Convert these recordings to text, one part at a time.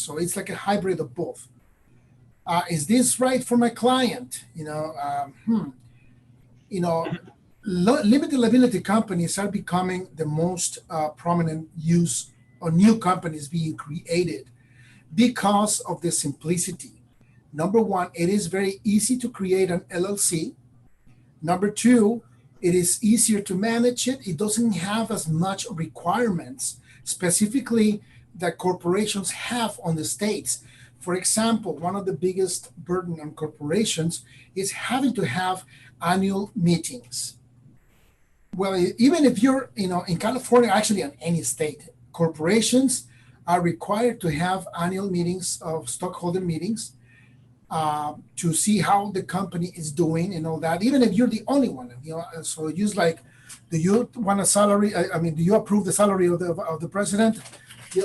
So it's like a hybrid of both. Is this right for my client? Limited liability companies are becoming the most prominent use or new companies being created because of the simplicity. Number one, it is very easy to create an LLC. Number two, it is easier to manage it. It doesn't have as much requirements, specifically that corporations have on the states. For example, one of the biggest burden on corporations is having to have annual meetings. Well, even if you're, in California, actually in any state, corporations are required to have annual meetings of stockholder meetings to see how the company is doing and all that, even if you're the only one. So just like, do you want a salary? Do you approve the salary of the president?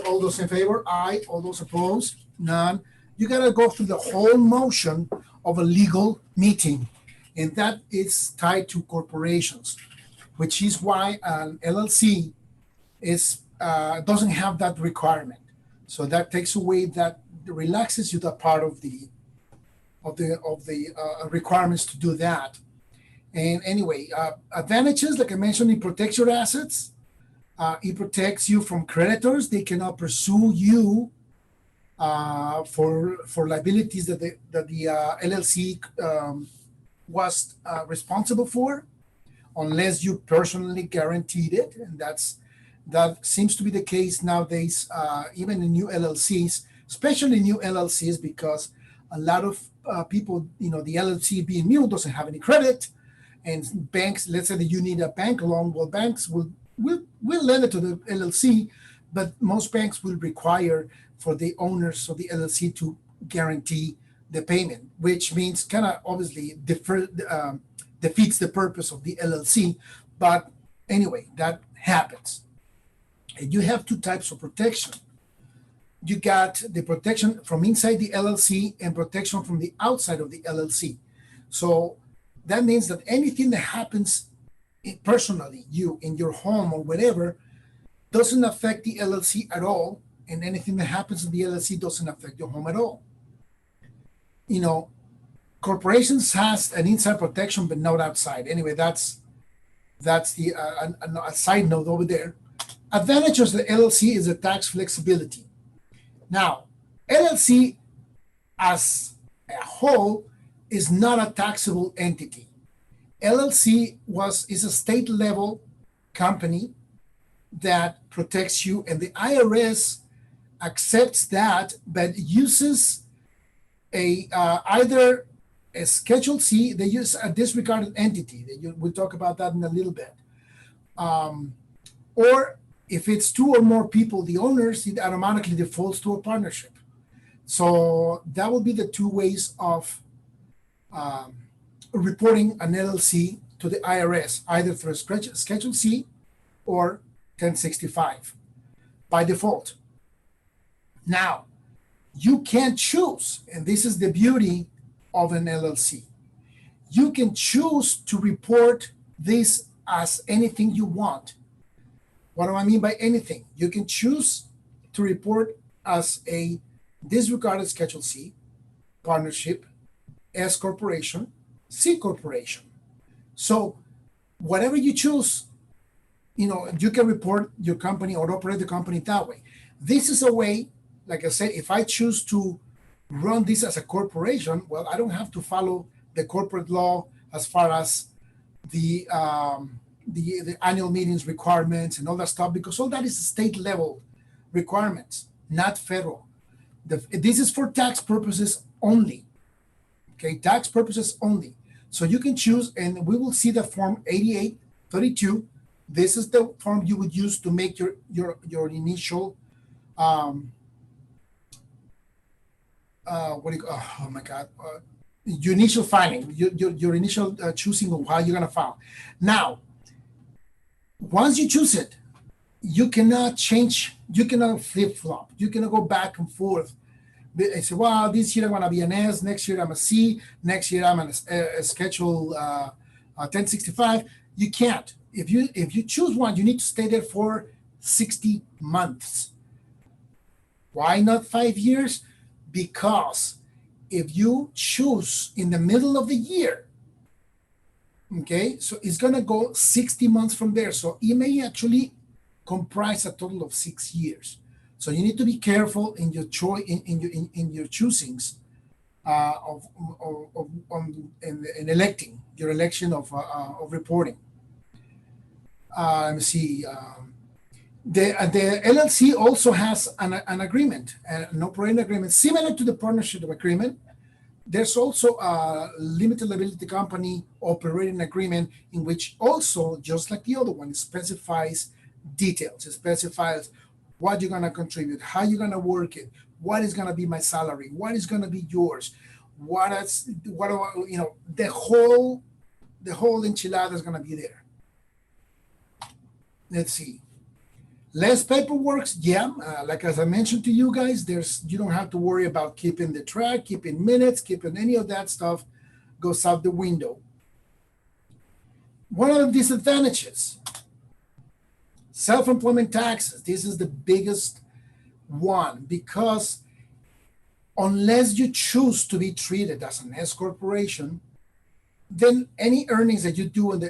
All those in favor? Aye. All those opposed? None. You got to go through the whole motion of a legal meeting, and that is tied to corporations, which is why an LLC doesn't have that requirement. So that takes away, that relaxes you that part of the requirements to do that. And anyway, advantages, like I mentioned, it protects your assets. It protects you from creditors. They cannot pursue you for liabilities that the LLC was responsible for, unless you personally guaranteed it. And that seems to be the case nowadays, even in new LLCs, especially new LLCs, because a lot of people, the LLC being new doesn't have any credit, and banks, let's say that you need a bank loan, well, banks will lend it to the LLC, but most banks will require for the owners of the LLC to guarantee the payment, which means kind of obviously defeats the purpose of the LLC. But anyway, that happens. And you have two types of protection. You got the protection from inside the LLC and protection from the outside of the LLC. So that means that anything that happens personally, you in your home or whatever, doesn't affect the LLC at all. And anything that happens in the LLC doesn't affect your home at all. Corporations has an inside protection, but not outside. Anyway, that's the a side note over there. Advantages of the LLC is the tax flexibility. Now, LLC as a whole is not a taxable entity. LLC is a state level company that protects you, and the IRS accepts that, but uses either a Schedule C. They use a disregarded entity. We'll talk about that in a little bit. Or if it's two or more people, the owners, it automatically defaults to a partnership. So that will be the two ways of reporting an LLC to the IRS, either through a Schedule C or 1065 by default. Now, you can choose, and this is the beauty of an LLC. You can choose to report this as anything you want. What do I mean by anything? You can choose to report as a disregarded Schedule C, partnership, S corporation, C corporation. So whatever you choose, you can report your company or operate the company that way. This is a way, like I said, if I choose to run this as a corporation, well, I don't have to follow the corporate law as far as the annual meetings requirements and all that stuff, because all that is state level requirements, not federal. This is for tax purposes only. Okay, tax purposes only. So you can choose, and we will see the form 8832. This is the form you would use to make your initial your initial filing, your initial choosing of how you're going to file. Now, once you choose it, you cannot change, you cannot flip-flop, you cannot go back and forth and say, well, this year I'm going to be an S, next year I'm a C, next year I'm a Schedule 1065. You can't. If you choose one, you need to stay there for 60 months. Why not 5 years? Because if you choose in the middle of the year, okay, so it's gonna go 60 months from there. So it may actually comprise a total of 6 years. So you need to be careful in your choice in your choosings in electing your election of reporting. Let me see. The LLC also has an agreement, an operating agreement similar to the partnership agreement. There's also a limited liability company operating agreement in which also, just like the other one, it specifies details. It specifies what you're gonna contribute, how you're gonna work it, what is gonna be my salary, what is gonna be yours, the whole enchilada is gonna be there. Let's see. Less paperwork, yeah. Like as I mentioned to you guys, you don't have to worry about keeping the track, keeping minutes, keeping any of that stuff goes out the window. What are the disadvantages? Self-employment taxes. This is the biggest one because unless you choose to be treated as an S corporation, then any earnings that you do in the